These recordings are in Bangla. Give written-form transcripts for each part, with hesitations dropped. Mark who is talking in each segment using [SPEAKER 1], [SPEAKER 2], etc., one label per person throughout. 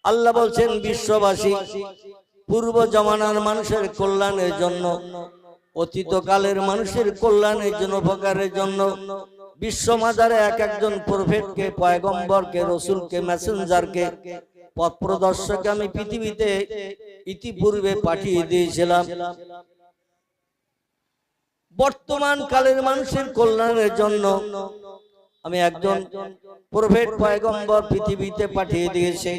[SPEAKER 1] আল্লাহ বলছেন বিশ্ববাসী পূর্ব জমানার মানুষের কল্যাণের জন্য, অতীতকালের মানুষের কল্যাণের জন্য, উপকারের জন্য বিশ্ব মাজারে এক একজন প্রফেটকে, পয়গম্বরকে, রসুলকে, মেসেঞ্জারকে, পথ প্রদর্শককে আমি পৃথিবীতে ইতিপূর্বে পাঠিয়ে দিয়েছিলাম। বর্তমান কালের মানুষের কল্যাণের জন্য আমি একজন প্রফেট, পয়গম্বর পৃথিবীতে পাঠিয়ে দিয়েছি।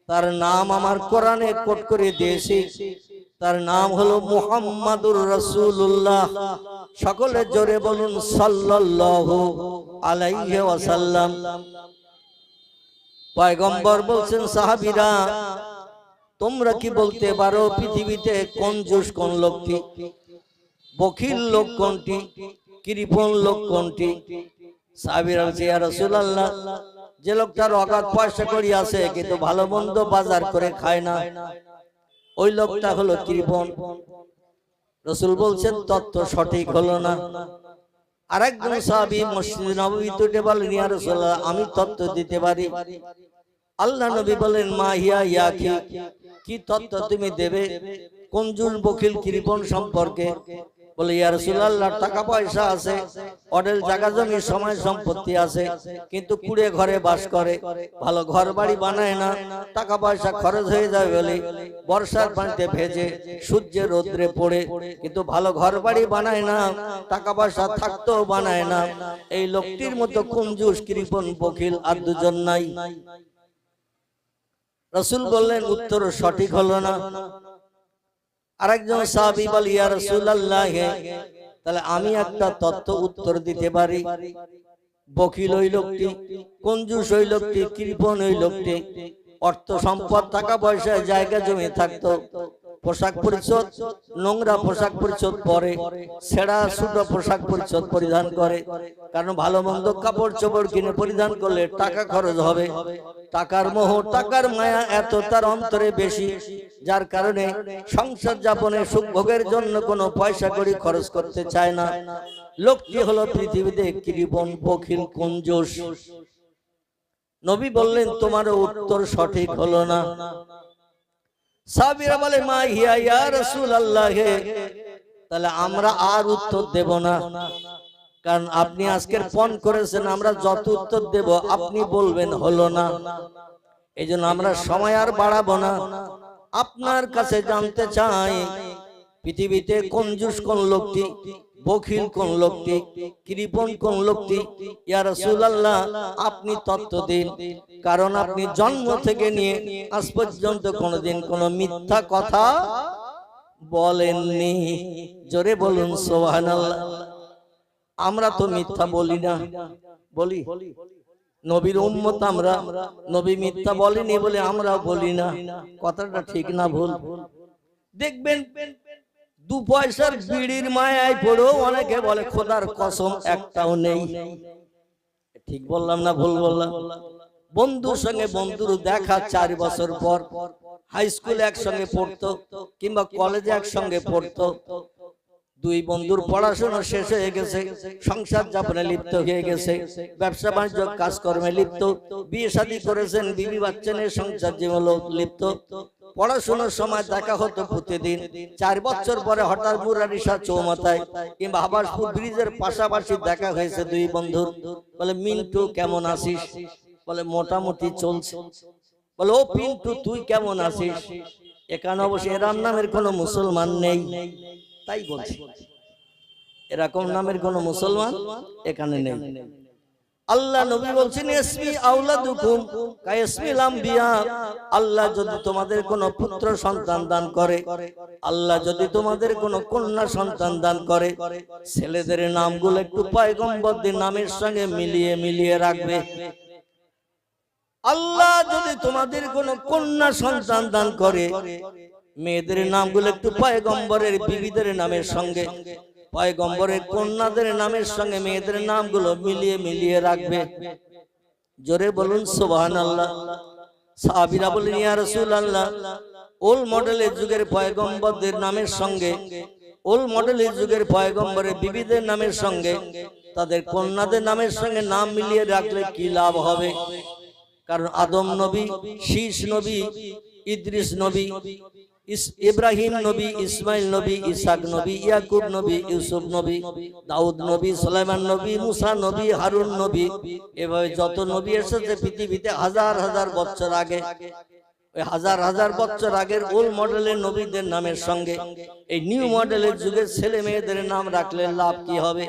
[SPEAKER 1] তার নাম আমার কোরআনে কোট করে দিয়েছি। তার নাম হলো মুহাম্মাদুর রাসূলুল্লাহ। সকলে জোরে বলুন সাল্লাল্লাহু আলাইহি ওয়াসাল্লাম। পয়গম্বর বলছেন, সাহাবীরা তোমরা কি বলতে পারো পৃথিবীতে কঞ্জুস কোন লোকটি, বখিল লোক কোনটি, কৃপণ লোক কোনটি? সাহাবীরা বলছে, ইয়া রাসূলুল্লাহ, যে লোকটার অগাধ পয়সা কড়ি আছে কিন্তু ভালো মন্দ বাজার করে খায় না, ওই লোকটা হলো কৃপণ। রাসূল বলছেন তত্ত্ব সঠিক হলো না। আরেকজন সাহাবী মসজিদ নববীতে উঠে বলেন, ইয়া রাসূলুল্লাহ, আমি তত্ত্ব দিতে পারি। আল্লাহ নবী বলেন, মা হিয়া ইয়াকি, কি তত্ত্ব তুমি দেবে কঞ্জুস বখিল কৃপণ সম্পর্কে? বলে, ইয়া রাসূলুল্লাহ, টাকা পয়সা আছে, অডেল জায়গা জমি সময় সম্পত্তি আছে, কিন্তু কুড়ে ঘরে বাস করে, ভালো ঘর বাড়ি বানায় না, টাকা পয়সা খরচ হয়ে যায় বলে বর্ষার পানিতে ভেজে সূর্যে রোদ্রে পড়ে, কিন্তু ভালো ঘর বাড়ি বানায় না, টাকা পয়সা থাকতেও বানায় না। এই লোকটির মতো কঞ্জুস কৃপণ বখিল আর দুজন নাই। রাসূল বললেন উত্তর সঠিক হলো না। আরেকজন সাহাবী বলে, ইয়া রাসূলুল্লাহ, তাহলে আমি একটা তত্ত্ব উত্তর দিতে পারি। বখিল ওই লোকটি, কঞ্জুস ওই লোকটি, কৃপণ ওই লোকটি, অর্থ সম্পদ টাকা পয়সা জায়গা জমি থাকতো, পোশাক পরিচ্ছদ নোংরা পোশাক পরিচ্ছদ পরে, ছেঁড়া ছোটো পোশাক পরিচ্ছদ পরিধান করে, কারণ ভালো মন্দ কাপড় চোপড় কিনে পরিধান করলে টাকা খরচ হবে। টাকার মোহ, টাকার মায়া এত তার অন্তরে বেশি, যার কারণে সংসার যাপনে সুখ ভোগের জন্য কোনো পয়সা কড়ি খরচ করতে চায় না। লোকটি হলো পৃথিবীতে কৃপণ বখিল কঞ্জুস। নবী বললেন তোমার উত্তর সঠিক হলো না। সাহাবীরা বলে, মা হিয়া ইয়া রাসূলুল্লাহ, তাহলে আমরা আর উত্তর দেব না, কারণ আপনি আজকের পণ করেছেন, আমরা যত উত্তর দেব আপনি বলবেন হলো না। এই জন্য আমরা সময় আর বাড়াবো না। আপনার কাছে জানতে চাই পৃথিবীতে কঞ্জুস কোন লোকটি, বখিল কোন লোকটি, কৃপণ কোন লোকটি? ইয়া রাসূলুল্লাহ, আপনি তত্ত্ব দিন, কারণ আপনি জন্ম থেকে নিয়ে আজ পর্যন্ত কোনোদিন কোনো মিথ্যা কথা বলেননি। জোরে বলুন সুবহানাল্লাহ। আমরা তো মিথ্যা বলি না, বলি? নবীর উম্মত আমরা, নবী মিথ্যা বলেনি বলে আমরা বলি না। কথাটা ঠিক না ভুল? দেখবেন দু পয়সার বিড়ির মায়ায় পড়েও অনেকে বলে খোদার কসম একটাও নেই। ঠিক বললাম না ভুল বললাম? বন্ধুর সঙ্গে বন্ধুর দেখা 4 বছর পর, হাই স্কুলে একসঙ্গে পড়তো কিংবা কলেজে একসঙ্গে পড়তো, দুই বন্ধুর পড়াশোনা শেষ হয়ে গেছে, সংসার যাপনে লিপ্ত হয়ে গেছে, ব্যবসা বাণিজ্য কাজকর্মে লিপ্ত, বিয়ে শাদী করেছেন, বিবি বাচ্চা নিয়ে সংসার জীবনে লিপ্ত। পড়াশোনার সময় দেখা হতো প্রতিদিন, 4 বছর পরে হঠাৎ মুরারিশা চৌমাথায় কিংবা হাবাসপুর ব্রিজের পাশাপাশি দেখা হয়েছে দুই বন্ধুর। বলে, মিন্টু কেমন আছিস? বলে, মোটামুটি চলছে। বলে, ও পিন্টু তুই কেমন আছিস? এখানে অবশ্য এরাম নামের কোনো মুসলমান নেই, তাই বলছি, এরকম নামের কোন মুসলমান এখানে নেই। আল্লাহ নবী বলছেন, ইসমি আওলাদুকুম কাইসমিল আমবিয়া, আল্লাহ যদি তোমাদের কোনো পুত্র সন্তান দান করে, আল্লাহ যদি তোমাদের কোনো কন্যা সন্তান দান করে, ছেলেদের নামগুলো একটু পয়গম্বরদের নামের সঙ্গে মিলিয়ে মিলিয়ে রাখবে। আল্লাহ যদি তোমাদের কোনো কন্যা সন্তান দান করে, মেয়েদের নামগুলো একটু পয়গম্বরের বিবিদের নামের সঙ্গে, পয়গম্বরের কন্যাদের নামের সঙ্গে মেয়েদের নামগুলো মিলিয়ে মিলিয়ে রাখবে। জোরে বলুন সুবহানাল্লাহ। সাহাবীরা বলেন, ইয়া রাসূলুল্লাহ, ওল্ড মডেলের যুগের পয়গম্বরদের নামের সঙ্গে, ওল্ড মডেলের যুগের পয়গম্বরের বিবিদের নামের সঙ্গে তাদের কন্যাদের নামের সঙ্গে নাম মিলিয়ে রাখলে কি লাভ হবে? কারণ আদম নবী, শীষ নবী, ইদ্রিস নবী, ইব্রাহিম নবী, ইসমাইল নবী, ইসাক নবী, ইয়াকুব নবী, ইউসুফ নবী, দাউদ নবী, সুলাইমান নবী, মুসা নবী, হারুন নবী, এভাবে যত নবী এসেছে পৃথিবীতে হাজার হাজার বছর আগে, ওই হাজার হাজার বছর আগের ওল্ড মডেলের নবীদের নামের সঙ্গে এই নিউ মডেলের যুগের ছেলে মেয়েদের নাম রাখলে লাভ কি হবে?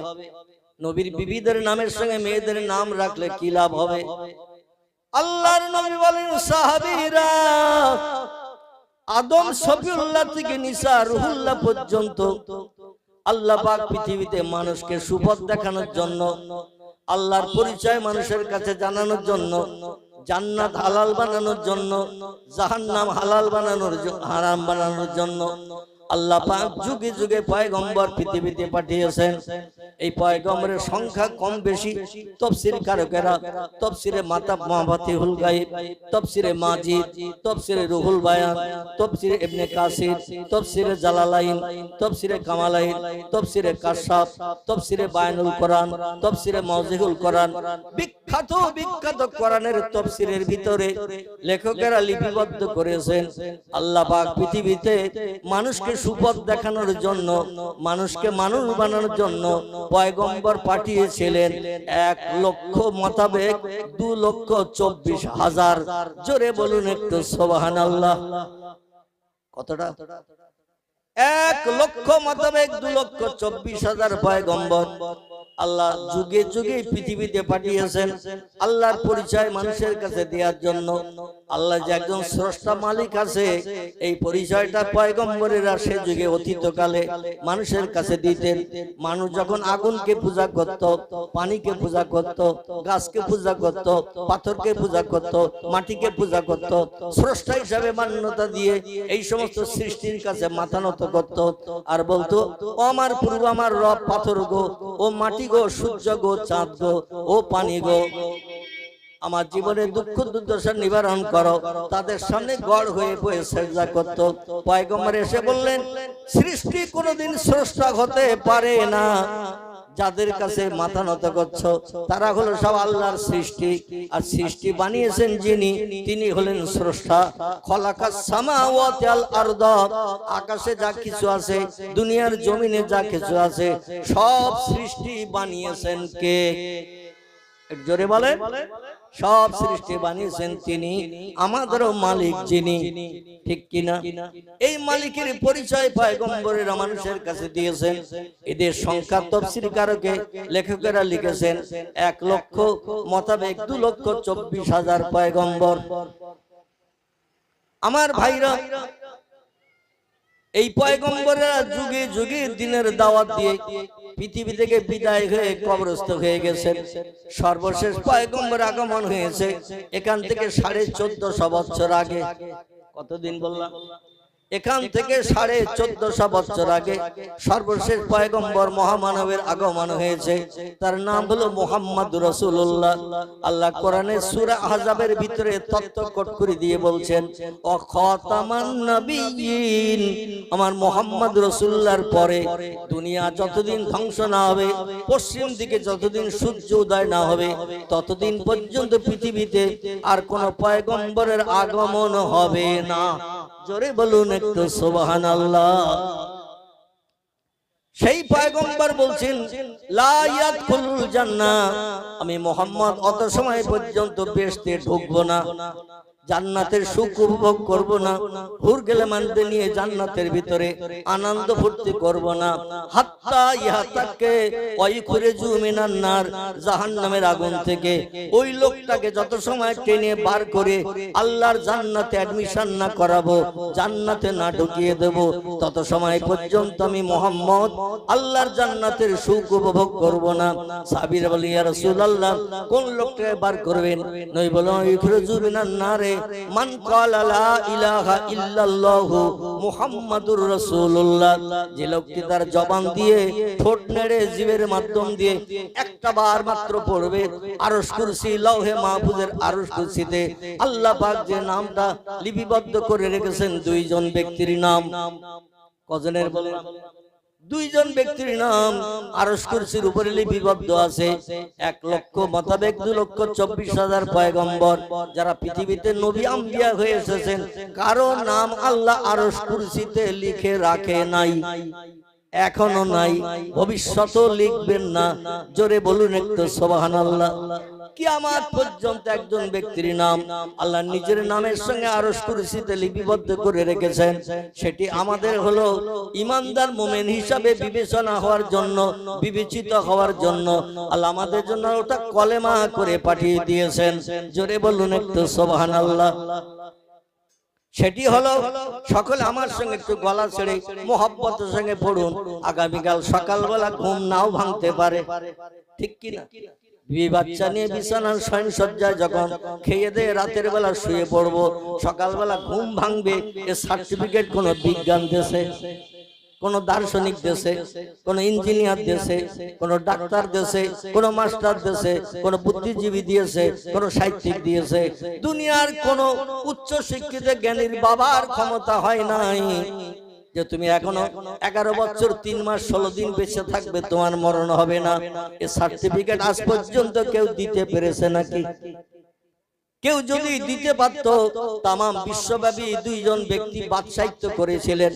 [SPEAKER 1] নবীর বিবিদের নামের সঙ্গে মেয়েদের নাম রাখলে কি লাভ হবে? আল্লাহর নবী বলেন, সাহাবীরা আদম শফিউল্লাহ থেকে নিসা রুহুল্লাহ পর্যন্ত আল্লাহ পাক পৃথিবীতে মানুষকে সুপথ দেখানোর জন্য, আল্লাহর পরিচয় মানুষের কাছে জানানোর জন্য, জান্নাত হালাল বানানোর জন্য, জাহান্নাম হালাল বানানোর হারাম বানানোর জন্য আল্লাহ পাক যুগে যুগে পয়গম্বর পৃথিবীতে পাঠিয়েছেন। এই পয়গম্বরের সংখ্যা কম বেশি তাফসীর কারকেরা তাফসীরে মাফাতিহুল গায়ব, তাফসীরে মাজিদ, তাফসীরে রুহুল বায়ান, তাফসীরে ইবনে কাসির, তাফসীরে জালালাইন, তাফসীরে কামালাইন, তাফসীরে কাশফ, তাফসীরে বায়ানুল কোরআন, তাফসীরে মাওজিহুল কোরআন, বিখ্যাত বিখ্যাত কোরআনের তাফসীরের ভিতরে লেখকেরা লিপিবদ্ধ করেছেন। আল্লাহ পাক পৃথিবীতে মানুষকে সুপথ দেখানোর জন্য, মানুষকে মানুষ বানানোর জন্য পয়গম্বর পাঠিয়েছিলেন 1,00,000 মোতাবেক 2,24,000। জোরে বলুন একটু সুবহানাল্লাহ। কতটা? 1,00,000 মোতাবেক 2,24,000 পয়গম্বর আল্লাহ যুগে যুগে পৃথিবীতে পাঠিয়েছেন আল্লাহর পরিচয় মানুষের কাছে দেওয়ার জন্য। আল্লাহ যে একজন স্রষ্টা মালিক আছে, এই পরিচয়টা পয়গম্বরেরা সে যুগে অতীতকালে মানুষের কাছে দিতেন। মানুষ যখন আগুনকে পূজা করত, পানিকে পূজা করত, গাছকে পূজা করত, পাথরকে পূজা করত, মাটিকে পূজা করত, স্রষ্টা হিসাবে মান্যতা দিয়ে এই সমস্ত সৃষ্টির কাছে মাথা নত করত আর বলতো, ও আমার পূর্ব, আমার রব পাথর গো, ও মাটি গো, সূর্য গো, চাঁদ গো, ও পানি গো, আমার জীবনের দুঃখ দুর্দশা নিবারণ করো। তাদের সামনে গড় হয়ে বসে সেজদা করত। পয়গম্বর এসে বললেন, সৃষ্টি কোনোদিন স্রষ্টা হতে পারে না। যাদের কাছে মাথা নত করছো তারা হলো সব আল্লাহর সৃষ্টি, আর সৃষ্টি বানিয়েছেন যিনি, তিনি হলেন স্রষ্টা। খলাকাস সামাওয়াতি আল আরদ, আকাশে যা কিছু আছে, দুনিয়ার জমিনে যা কিছু আছে, সব সৃষ্টি বানিয়েছেন কে? জোরে বলেন। সব সৃষ্টি বানিয়েছেন তিনি, আমাদেরও মালিক যিনি। ঠিক কিনা? এই মালিকের পরিচয় পয়গম্বরেরা মানুষের কাছে দিয়েছেন। এদের সংখ্যা তাফসীরকারকে লেখকেরা লিখেছেন 1,00,000 মোতাবেক 2,24,000 পয়গম্বর। আমার ভাইরা, এই পয়গম্বরেরা যুগে যুগে দিনের দাওয়াত দিয়ে পৃথিবী থেকে বিদায় হয়ে কবরস্থ হয়ে গেছেন। সর্বশেষ পয়গম্বর আগমন হয়েছে এখান থেকে 1450 বছর আগে। কতদিন বললাম? এখান থেকে 1450 বছর আগে সর্বশেষ পয়গম্বর মহামানবের আগমন হয়েছে। তার নাম হলো মুহাম্মদ রাসূলুল্লাহ। আল্লাহ কোরআনে সূরা আহজাবের ভিতরে তত্ত্ব কোট করে দিয়ে বলছেন, ও খাতামান নবিয়্যিন, আমার মুহাম্মদ রাসূলুল্লাহর পরে দুনিয়া যতদিন ধ্বংস না হবে, পশ্চিম দিকে যতদিন সূর্য উদয় না হবে, ততদিন পর্যন্ত পৃথিবীতে আর কোন পয়গম্বরের আগমন হবে না। জোরে বলুন একটু সুবহানাল্লাহ। সেই পয়গম্বর বলছেন, লা ইয়াদখুলুল জান্নাহ, আমি মুহাম্মদ অত সময় পর্যন্ত বেহেশতে ঢুকবো না, জান্নাতের সুখ উপভোগ করব না, হুর গেলেমানদের নিয়ে জান্নাতের ভিতরে আনন্দ ফুর্তি করব না, হাত্তা ইহাতাকে ওয়াইখুরিজু মিনান নার, জাহান্নামের আগুন থেকে ওই লোকটাকে যত সময় টেনে বার করে আল্লাহর জান্নাতে অ্যাডমিশন না করাবো, জান্নাতে না ঢুকিয়ে দেব, তত সময় পর্যন্ত আমি মুহাম্মদ আল্লাহর জান্নাতের সুখ উপভোগ করব না। সাহাবীরা বলে, ইয়া রাসূলুল্লাহ, কোন লোকটাকে বার করবেন? নবী বলেন, ওয়াইখুরিজু মিনান নারে মান ক্বালা লা ইলাহা ইল্লাল্লাহু মুহাম্মাদুর রাসূলুল্লাহ, যে লোকটি তার জবান দিয়ে ঠোঁট নেড়ে জিভের মাধ্যম দিয়ে একটা বার মাত্র পড়বে, আরশ কুরসি লৌহে মাহফুজের আরশ কুরসিতে আল্লাহ পাক যে নামটা লিপিবদ্ধ করে রেখেছেন দুইজন ব্যক্তির নাম। কজনের বললাম? দুইজন ব্যক্তির নাম আরশ কুরসির উপরে লিপিবদ্ধ আছে। 1,00,000 মোতাবেক 2,24,000 পয়গম্বর যারা পৃথিবীতে নবী আম্বিয়া হয়ে এসেছেন, কারো নাম আল্লাহ আরশ কুরসিতে লিখে রাখে নাই, এখনো নাই, ভবিষ্যতেও লিখবেন না। জোরে বলুন একটু সুবহানাল্লাহ। কিয়ামত পর্যন্ত একজন ব্যক্তির নাম আল্লাহ নিজের নামের সঙ্গে আরশ কুরসিতে লিপিবদ্ধ করে রেখেছেন। সেটি আমাদের হলো ঈমানদার মুমিন হিসাবে বিবেচনা হওয়ার জন্য, বিবেচিত হওয়ার জন্য আল্লাহ আমাদের জন্য ওটা কলেমা করে পাঠিয়ে দিয়েছেন। জোরে বলুন একটু সুবহানাল্লাহ। সেটি হলো, সকলে আমার সঙ্গে একটু গলা ছেড়ে মোহাব্বতের সঙ্গে পড়ুন। আগামীকাল সকালবেলা ঘুম নাও ভাঙতে পারে, ঠিক কিনা? বাচ্চা নিয়ে বিছানার শয়নসজ্জায় যখন খেয়ে দিয়ে রাতের বেলা শুয়ে পড়বো, সকালবেলা ঘুম ভাঙবে, এ সার্টিফিকেট কোন বিজ্ঞান দেশে, কোন দার্শনিক দেশে, কোন ইঞ্জিনিয়ার দেশে, কোন ডাক্তার দেশে, কোন মাস্টার দেশে, কোন বুদ্ধিজীবী দিয়েছে, কোন সাহিত্যিক দিয়েছে, দুনিয়ার কোন উচ্চ শিক্ষিত জ্ঞানীর বাবার ক্ষমতা হয় নাই যে তুমি এখনো 11 বছর 3 মাস 16 দিন বেঁচে থাকবে, তোমার মরণ হবে না। এই সার্টিফিকেট আজ পর্যন্ত কেউ দিতে পেরেছে নাকি? কেউ যদি দিতে পারত, তাম বিশ্বব্যাপী দুইজন ব্যক্তি বাদশাহিত্য করেছিলেন।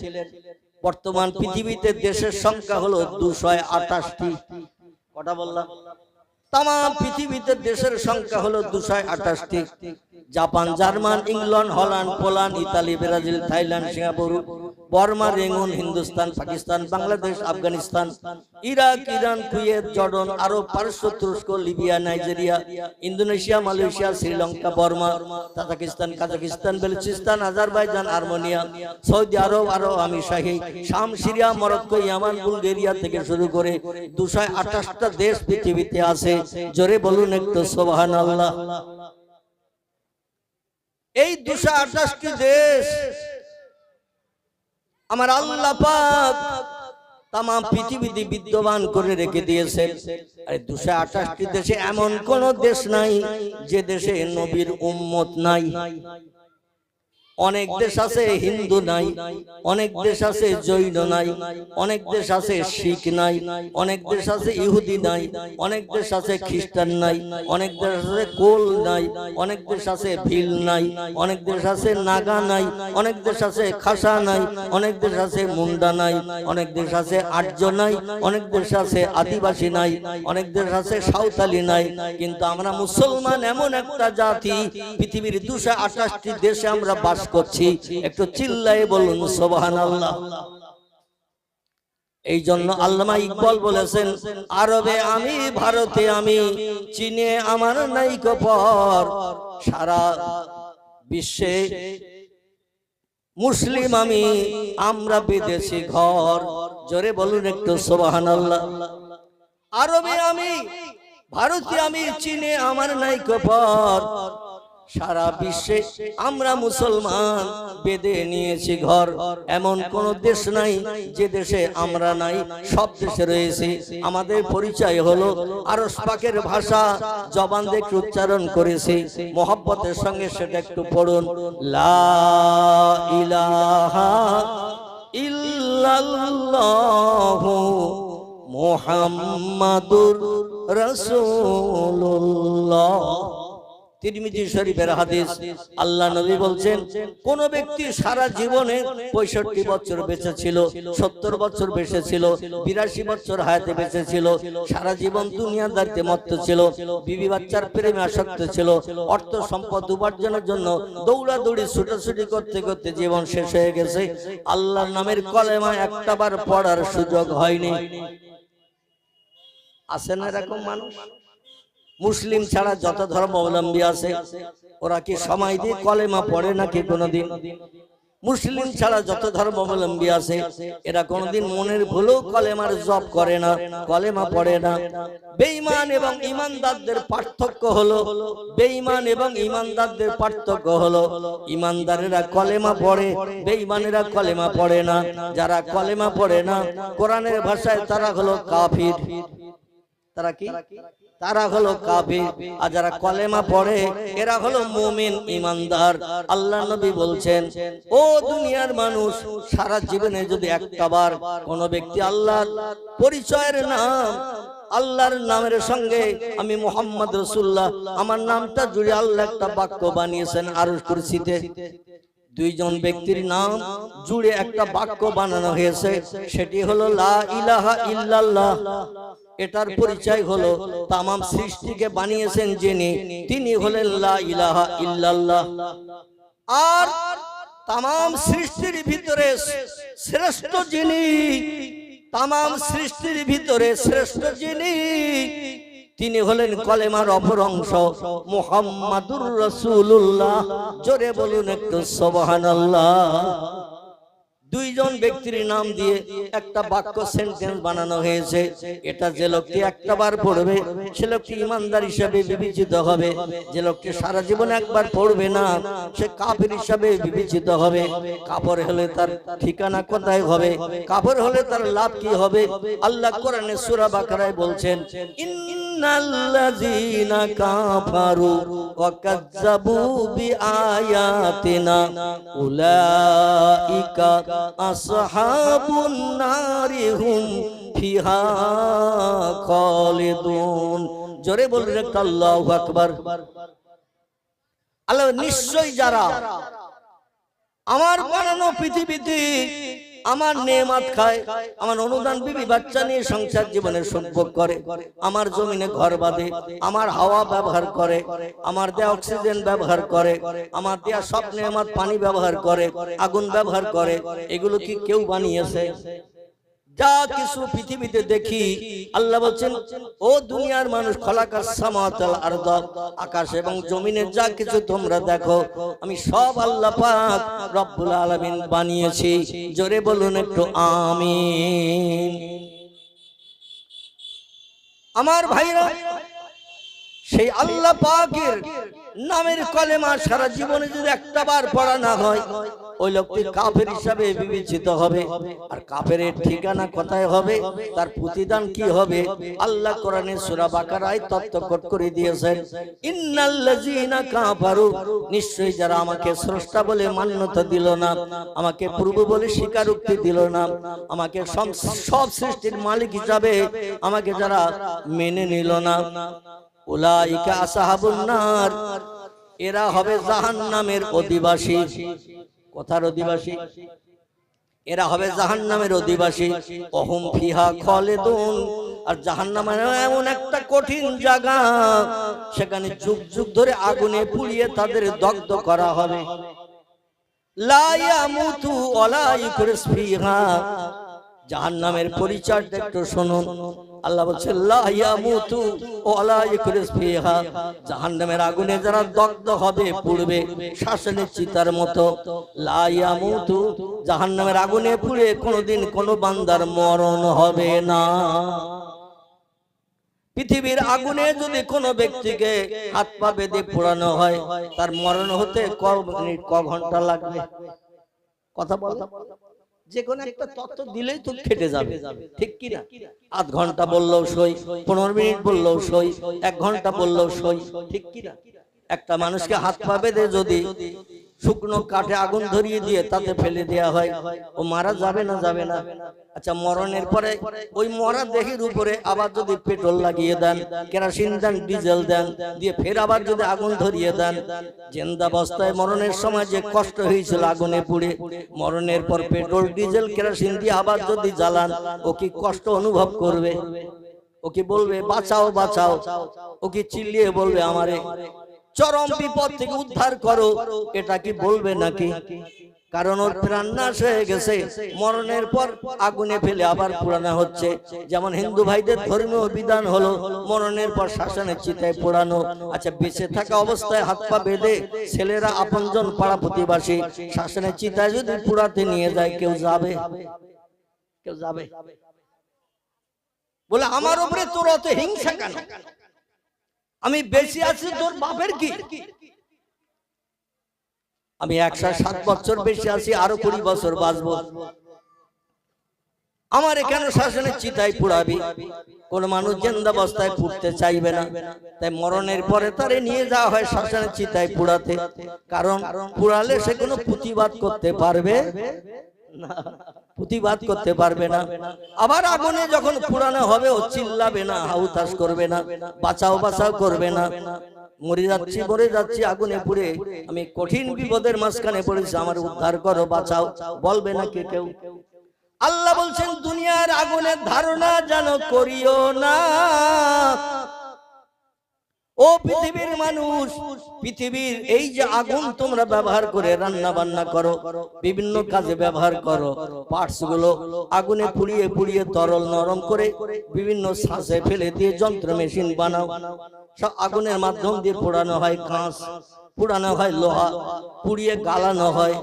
[SPEAKER 1] বর্তমান পৃথিবীতে দেশের সংখ্যা হলো 228টি। কটা বললাম? তাম পৃথিবীতে দেশের সংখ্যা হলো 228টি। Japan, German, England, Holland, Poland, Italy, Brazil, Thailand, Singapore, Burma, Rangoon, Hindustan, Pakistan, Bangladesh, Afghanistan, Iraq, Iran, Kuwait, Jordan, Arab, পারস্য, তুরস্ক, Libya, Nigeria, Indonesia, Malaysia, Sri Lanka, Burma, Tajikistan, Kazakhstan, Balochistan, Azerbaijan, Armenia, Saudi Arab, Arab আমিরশাহী, শাম, সিরিয়া, মরক্কো, ইয়ামান, বুলগেরিয়া থেকে শুরু করে 228টা দেশ পৃথিবীতে আছে। জোরে বলুন একটু সুবহানাল্লাহ। এই 228টি দেশ আমার আল্লাহ পাক তাম পৃথিবীতে বিদ্যমান করে রেখে দিয়েছেন। আর 228টি দেশে এমন কোন দেশ নাই যে দেশে নবীর উম্মত নাই। অনেক দেশ আছে হিন্দু নাই, অনেক দেশ আছে জৈন নাই, অনেক দেশ আছে শিখ নাই, অনেক দেশ আছে ইহুদি নাই, অনেক দেশ আছে খ্রিস্টান নাই, অনেক দেশ আছে কোল নাই, অনেক দেশ আছে ভিল নাই, অনেক দেশ আছে নাগা নাই, অনেক দেশ আছে খাসা নাই, অনেক দেশ আছে মুন্ডা নাই, অনেক দেশ আছে আর্য নাই, অনেক দেশ আছে আদিবাসী নাই, অনেক দেশ আছে সাঁওতালি নাই। কিন্তু আমরা মুসলমান এমন একটা জাতি, পৃথিবীর 228টি দেশে আমরা বাস করছি। একটু চিল্লায়ে বলুন সুবহানাল্লাহ। এই জন্য আল্লামা ইকবাল বলেছেন, আরবে আমি, ভারতে আমি, চীনে আমার নাইকো পর, সারা বিশ্বে মুসলিম আমি, আমরা বিদেশি ঘর। জোরে বলুন একটু সুবহানাল্লাহ। আরবে আমি, ভারতে আমি, চীনে আমার নাইকো পর, সারা বিশ্বে আমরা মুসলমান, বেঁধে নিয়েছি ঘর। এমন কোন দেশ নাই যে দেশে আমরা নাই, সব দেশে রয়েছে। আমাদের পরিচয় হলো আরশ পাকের ভাষা, জবান দিয়ে উচ্চারণ করেছি মোহাব্বতের সঙ্গে, সেটা একটু পড়ুন। লা ইলাহা ইল্লাল্লাহু মুহাম্মাদুর রাসূলুল্লাহ। তিরমিজি শরীফের হাদিস। আল্লাহ নবী বলছেন, কোন ব্যক্তি সারা জীবনে 65 বছর বেঁচে ছিল, 70 বছর বেঁচে ছিল, 82 বছর হায়াতে বেঁচে ছিল, সারা জীবন দুনিয়াদারিতে মত্ত ছিল, বিবি বাচ্চার প্রেমে আসক্ত ছিল, অর্থ সম্পদ উপার্জনের জন্য দৌড়াদৌড়ি ছুটাছুটি করতে করতে জীবন শেষ হয়ে গেছে, আল্লাহর নামের কলেমা একটাবার পড়ার সুযোগ হয়নি। আছে না এরকম মানুষ? মুসলিম ছাড়া যত ধর্মাবলম্বী আছে, ওরা কি সময় দিয়ে কলেমা পড়ে নাকি কোনদিন? মুসলিম ছাড়া যত ধর্মাবলম্বী আছে, এরা কোনদিন মনের ভুলেও কলেমার জপ করে না, কলেমা পড়ে না। বেঈমান এবং ঈমানদারদের পার্থক্য হলো, বেঈমান এবং ঈমানদারদের পার্থক্য হলো, ঈমানদারেরা কলেমা পড়ে, বেঈমানেরা কলেমা পড়ে না। যারা কলেমা পড়ে না, কোরআনের ভাষায় তারা হলো কাফির। তারা কি? তারা হলো কাফির। আর যারা কলেমা পড়ে এরা হলো মুমিন ইমানদার। আল্লাহ নবী বলছেন, ও দুনিয়ার মানুষ, সারা জীবনে যদি একটাবার কোন ব্যক্তি আল্লাহর পরিচয়ের নাম, আল্লাহর নামের সঙ্গে আমি মুহাম্মদ রাসূলুল্লাহ আমার নামটা জুড়ে আল্লাহ একটা বাক্য বানিয়েছেন আরশ কুরসিতে। দুইজন ব্যক্তির নাম জুড়ে একটা বাক্য বানানো হয়েছে, সেটি হলো লা ইলাহা ইল্লাল্লাহ। এটার পরিচয় হলো তামাম সৃষ্টিকে বানিয়েছেন যিনি, তিনি হলেন লা ইলাহা ইল্লাল্লাহ। আর তামাম সৃষ্টির ভিতরে শ্রেষ্ঠ যিনি, তামাম সৃষ্টির ভিতরে শ্রেষ্ঠ যিনি, তিনি হলেন কলেমার অপর অংশ মুহাম্মাদুর রাসূলুল্লাহ। জোরে বলুন একটু সুবহানাল্লাহ। দুইজন ব্যক্তির নাম দিয়ে একটা বাক্য সেন্টেন্স বানানো হয়েছে। এটা যে লোকটি একটাবার পড়বে সে লোকটি ইমানদার হিসাবে বিবেচিত হবে, যে লোকটি সারা জীবন একবার পড়বে না সে কাফির হিসাবে বিবেচিত হবে। কাফের হলে তার ঠিকানা কোথায় হবে? কাফের হলে তার লাভ কি হবে? আল্লাহ কোরআনে সূরা বাকারায় বলছেন, ইন্নাল্লাযীনা কাফারু ওয়া কাযযাবু বিআয়াতিনা উলাইকা আসহাবুন নারি হুম ফিহা খালিদুন। জোরে বলুন একটা আল্লাহু আকবার। আল্লাহ নিশ্চয়ই যারা আমার বানানো পৃথিবীতে আমার নেয়ামত খায়, আমার অনুদান বিবি বাচ্চা নিয়ে সংসার জীবনের সম্পর্ক করে, আমার জমিনে ঘর বাঁধে, আমার হাওয়া ব্যবহার করে, আমার দেয়া অক্সিজেন ব্যবহার করে, আমার দেয়া সব নেয়ামত পানি ব্যবহার করে, আগুন ব্যবহার করে, এগুলো কি কেউ বানিয়েছে? যা কিছু পৃথিবীতে দেখি আল্লাহ বলছেন, ও দুনিয়ার মানুষ, খালাকাস সামাওয়াতি ওয়াল আরদ, আকাশ এবং জমিনে যা কিছু তোমরা দেখো আমি সব আল্লাহ পাক রব্বুল আলামিন বানিয়েছি। জোরে বলুন একটু আমিন। আমার ভাইরা, সেই আল্লাহ পাকের নামের কলেমা সারা জীবনে যদি একটাবার পড়া না হয় ওই লোকটি কাফের হিসাবে বিবেচিত হবে। আর কাফেরের ঠিকানা কোথায় হবে, তার প্রতিদান কি হবে? আল্লাহ কোরআনে সূরা বাকারায় তত্ত্বকট করে দিয়েছেন, ইন্নাল্লাযীনা কাফারু, নিশ্চয়ই যারা আমাকে স্রষ্টা বলে মান্যতা দিল না, আমাকে প্রভু বলে স্বীকারোক্তি দিল না, আমাকে সব সৃষ্টির মালিক হিসাবে আমাকে যারা মেনে নিল না, উলাইকা আসহাবুন নার, এরা হবে জাহান্নামের অধিবাসী। কথার অধিবাসী? এরা হবে জাহান্নামের অধিবাসী। ওহুম ফিহা খালিদুন, আর জাহান্নাম এমন একটা কঠিন জায়গা, সেখানে যুগ যুগ ধরে আগুনে পুড়িয়ে তাদের দগ্ধ করা হবে। লা ইয়ামুতু ওয়ালা ইউকরিস ফিহা, জাহান্নামের পরিচয়টা একটু শুনুন। আল্লাহ বলছে, লা ইয়ামুতু ওয়ালা ইউকরিস ফিহা, জাহান্নামের আগুনে যারা দগ্ধ হবে, পুড়বে শ্বাসনের চিতার মতো। লা ইয়ামুতু, জাহান্নামের আগুনে পুড়ে কোনোদিন কোনো বান্দার মরণ হবে না। পৃথিবীর আগুনে যদি কোনো ব্যক্তিকে হাত পা বেঁধে পোড়ানো হয়, তার মরণ হতে ক মিনিট ক ঘন্টা লাগবে? কথা বল। যে কোনো একটা তত্ত্ব দিলেই তো খেটে যাবে, ঠিক কি না? আধ ঘন্টা বললেও সই, 15 মিনিট বললেও সই, 1 ঘন্টা বললেও সই, ঠিক কি না? একটা মানুষকে হাত পা বেঁধে যদি শুকনো কাঠে আগুন ধরিয়ে দিয়ে তাতে ফেলে দেয়া হয়, ও মারা যাবে না? যাবে না? আচ্ছা, মরণের পরে ওই মরা দেহের উপরে আবার যদি পেট্রোল লাগিয়ে দেন, কেরোসিন দেন, ডিজেল দেন, দিয়ে ফের আবার যদি আগুন ধরিয়ে দেন, জিন্দাবস্থায় মরণের সময় যে কষ্ট হয়েছিল আগুনে পুড়ে, মরণের পর পেট্রোল ডিজেল কেরোসিন দিয়ে আবার যদি জ্বালান, ও কি কষ্ট অনুভব করবে? ও কি বলবে বাঁচাও বাঁচাও? ও কি চিল্লিয়ে বলবে আমারে চরম বিপদ থেকে উদ্ধার করো? এটা কি বলবে নাকি? কারণ ওর প্রাণ নাশ হয়ে গেছে, মরণের পর আগুনে ফেলে আবার পোড়ানো হচ্ছে। যেমন হিন্দু ভাইদের ধর্মীয় বিধান হলো মরণের পর শ্মশানের চিতায় পোড়ানো। আচ্ছা, বেঁচে থাকা অবস্থায় হাত পা বেঁধে ছেলেরা আপনজন পাড়া প্রতিবাসী শ্মশানের চিতায় যদি পোড়াতে নিয়ে যায়, কেউ যাবে? কেউ যাবে? বলে আমার উপরে তোর অত হিংসা কেন? আমি বেশি আছি, তোর বাপের কি? আমি 107 বছর বেশি আছি, আরো 20 বছর বাঁচবো। আমার এখানে শ্মশানের চিতায় পুড়াবি, কোন মানুষ জিন্দাবস্থায় পুড়তে চাইবে না, তাই মরণের পরে তারে নিয়ে যাওয়া হয় শ্মশানের চিতায় পুড়াতে। কারণ পুড়ালে সে কোনো প্রতিবাদ করতে পারবে না, প্রতিবাদ করতে পারবে না। আবার আগুনে যখন পুরানো হবে ও চিল্লাবে না, হাউতাস করবে না, বাঁচাও বাঁচাও করবে না। মরে যাচ্ছি আগুনে পুড়ে, আমি কঠিন বিপদের মাঝখানে পড়েছি, আমার উদ্ধার করো, বাঁচাও, বলবে না কে কেউ। আল্লাহ বলছেন দুনিয়ার আগুনের ধারণা যেন করিও না। ও পৃথিবীর মানুষ, পৃথিবীর এই যে আগুন তোমরা ব্যবহার করে রান্না বান্না করো, বিভিন্ন কাজে ব্যবহার করো, পার্টস গুলো আগুনে পুড়িয়ে পুড়িয়ে তরল নরম করে বিভিন্ন শ্বাসে ফেলে দিয়ে যন্ত্র মেশিন বানাও, সব আগুনের মাধ্যম দিয়ে পোড়ানো হয়। কাঁচ পুড়ানো হয়, লোহা পুড়িয়ে গালানো হয়,